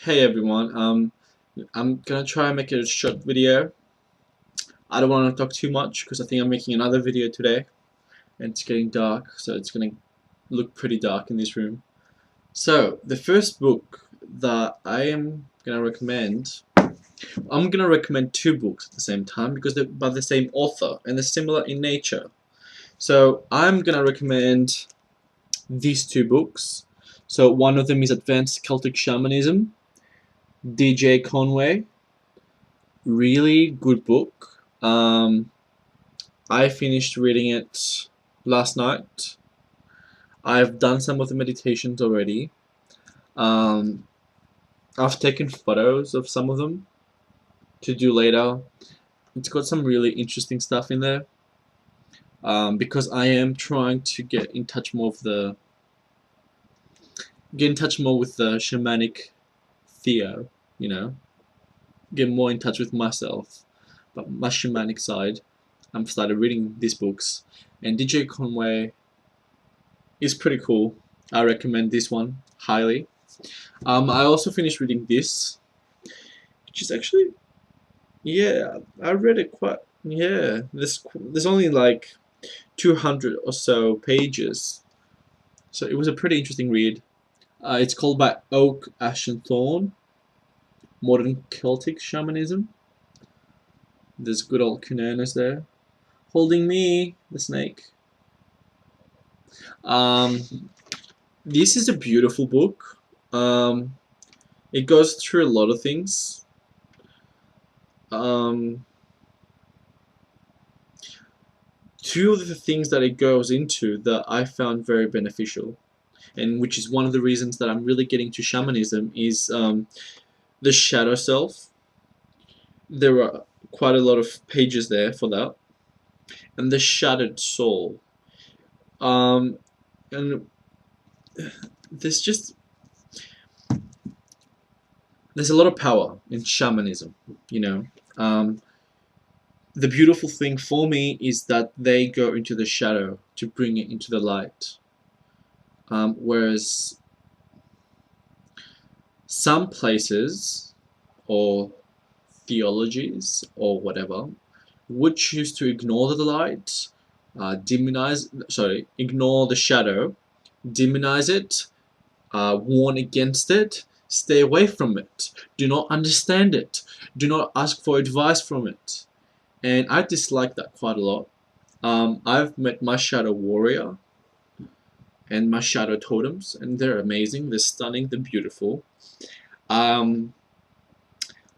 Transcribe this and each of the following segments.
Hey everyone, I'm gonna try and make it a short video. I don't want to talk too much because I think I'm making another video today and it's getting dark, so it's gonna look pretty dark in this room. So, the first book that I am gonna recommend, I'm gonna recommend two books at the same time because they're by the same author and they're similar in nature. So, I'm gonna recommend these two books. So, one of them is Advanced Celtic Shamanism, DJ Conway. Really good book. I finished reading it last night. I've done some of the meditations already. Um, I've taken photos of some of them to do later. It's got some really interesting stuff in there. Because I am trying to get in touch more with the shamanic Theo, you know, get more in touch with myself, but my shamanic side. I've started reading these books, and DJ Conway is pretty cool. I recommend this one highly. I also finished reading this, which is actually, yeah, I read it quite. Yeah, there's only like 200 or so pages, so it was a pretty interesting read. It's called by Oak Ash and Thorn, Modern Celtic Shamanism. There's good old Cunanas there, holding me, the snake. Um, this is a beautiful book. Um, it goes through a lot of things. Um, Two of the things that it goes into that I found very beneficial, and which is one of the reasons that I'm really getting to shamanism, is the shadow self. There are quite a lot of pages there for that, and the shattered soul. Um, and there's just there's a lot of power in shamanism, you know. Um, the beautiful thing for me is that they go into the shadow to bring it into the light. Whereas some places or theologies or whatever would choose to ignore the light, ignore the shadow, demonize it, warn against it, stay away from it, do not understand it, do not ask for advice from it. And I dislike that quite a lot. I've met my shadow warrior and my shadow totems, and they're amazing, they're stunning, they're beautiful. Um,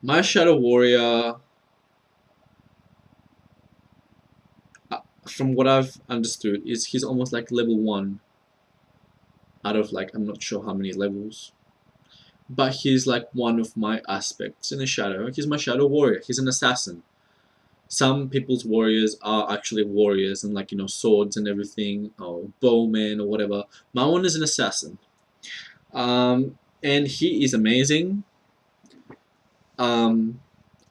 my shadow warrior, from what I've understood, is he's almost like level 1 out of like, I'm not sure how many levels. But he's like one of my aspects in the shadow. He's my shadow warrior. He's an assassin. Some people's warriors are actually warriors and like, swords and everything, or bowmen or whatever. My one is an assassin. And he is amazing. Um,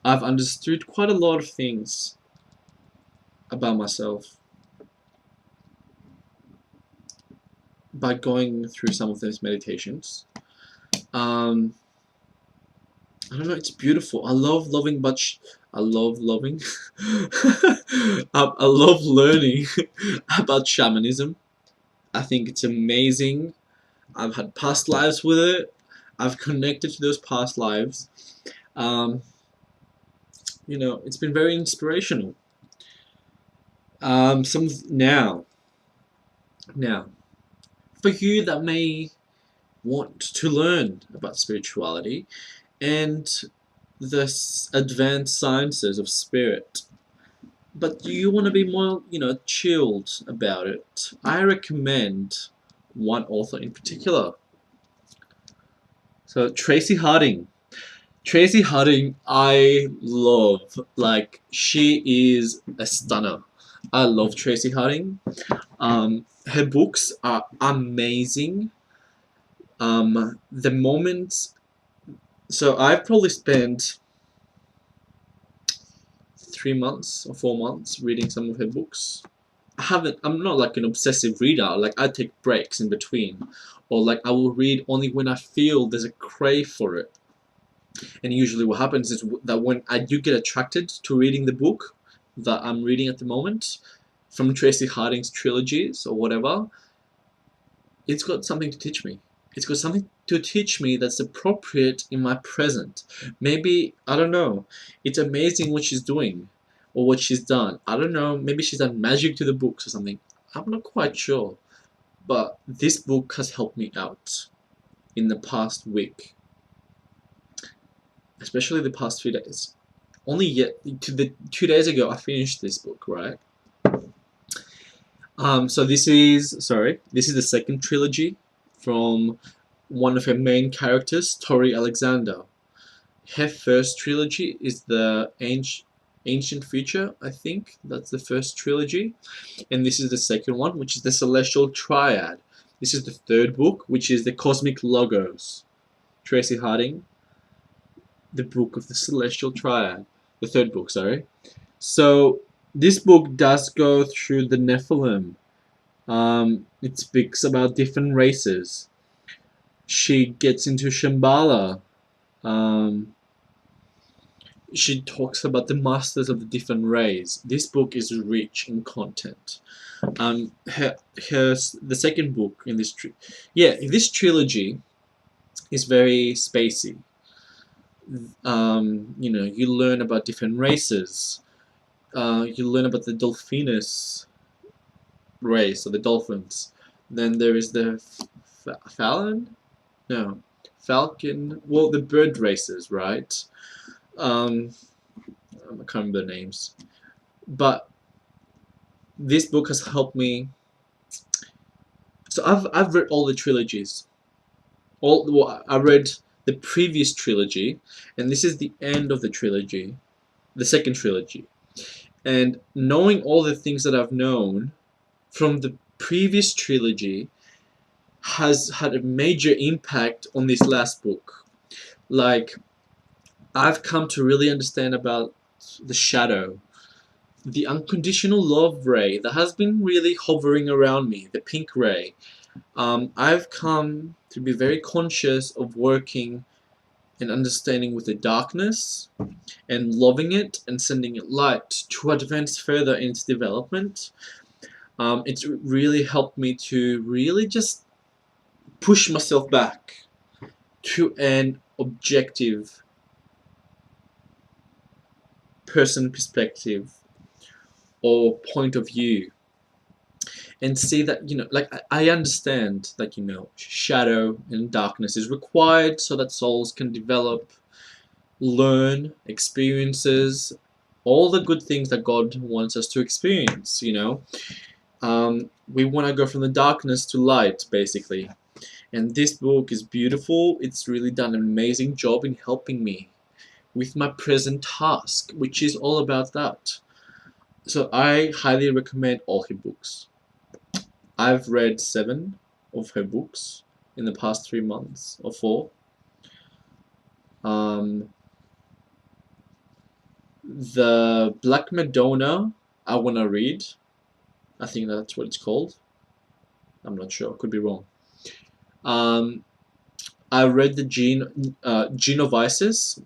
I've understood quite a lot of things about myself by going through some of those meditations. Um, I don't know, it's beautiful. I love loving, I love loving. I love learning about shamanism. I think it's amazing. I've had past lives with it. I've connected to those past lives. Um, it's been very inspirational. Now, for you that may want to learn about spirituality and the advanced sciences of spirit, but you want to be more, chilled about it, I recommend one author in particular. So Tracy Harding. Tracy Harding, I love. Like, she is a stunner. I love Tracy Harding. Her books are amazing. The moment. So I've probably spent 3 months or 4 months reading some of her books. I'm not like an obsessive reader. Like, I take breaks in between, or like I will read only when I feel there's a crave for it. And usually what happens is that when I do get attracted to reading the book that I'm reading at the moment, from Tracy Harding's trilogies or whatever, it's got something to teach me. It's got something to teach me that's appropriate in my present. Maybe, I don't know, it's amazing what she's doing or what she's done. I don't know, maybe she's done magic to the books or something. I'm not quite sure. But this book has helped me out in the past week, especially the past few days. Only yet, 2 days ago, I finished this book, right? So this is the second trilogy from one of her main characters, Tori Alexander. Her first trilogy is the Ancient Future, I think. That's the first trilogy. And this is the second one, which is the Celestial Triad. This is the third book, which is the Cosmic Logos. Tracy Harding, the book of the Celestial Triad. The third book, sorry. So this book does go through the Nephilim. It speaks about different races. She gets into Shambhala. She talks about the masters of the different rays. This book is rich in content. The second book in this this trilogy is very spacey. You learn about different races. You learn about the Dolphinus race, or the dolphins. Then there is the Falcon. Well, the bird races, right? I can't remember the names, but this book has helped me. So I've read all the trilogies. I read the previous trilogy, and this is the end of the trilogy, the second trilogy. And knowing all the things that I've known from the previous trilogy has had a major impact on this last book. Like, I've come to really understand about the shadow, the unconditional love ray that has been really hovering around me, the pink ray. I've come to be very conscious of working and understanding with the darkness and loving it and sending it light to advance further in its development. It's really helped me to really just push myself back to an objective person perspective or point of view, and see that, like, I understand that, shadow and darkness is required so that souls can develop, learn experiences, all the good things that God wants us to experience. We want to go from the darkness to light, basically. And this book is beautiful. It's really done an amazing job in helping me with my present task, which is all about that. So I highly recommend all her books. I've read 7 of her books in the past 3 months, or 4. The Black Madonna, I want to read. I think that's what it's called. I'm not sure, could be wrong. I read the Gene of Isis.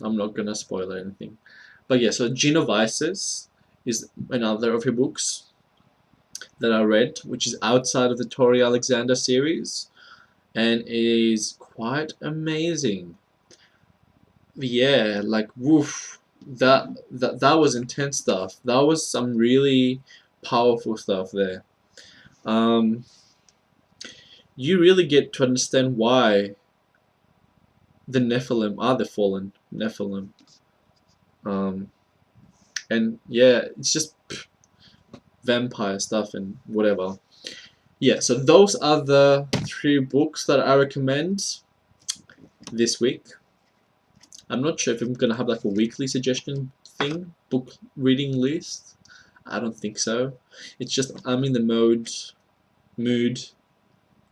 I'm not gonna spoil anything, but yeah. So Gene of Isis is another of her books that I read, which is outside of the Tori Alexander series, and is quite amazing. Yeah, like, woof, that was intense stuff. That was some really powerful stuff there. You really get to understand why the Nephilim are the fallen Nephilim. And yeah, it's just vampire stuff and whatever. Yeah, so those are the 3 books that I recommend this week. I'm not sure if I'm gonna have like a weekly suggestion thing, book reading list. I don't think so. It's just I'm in the mood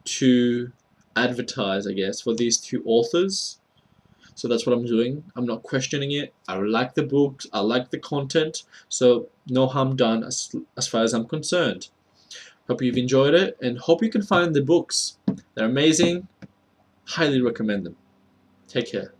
to advertise, I guess, for these 2 authors. So that's what I'm doing. I'm not questioning it. I like the books. I like the content. So no harm done as far as I'm concerned. Hope you've enjoyed it, and hope you can find the books. They're amazing. Highly recommend them. Take care.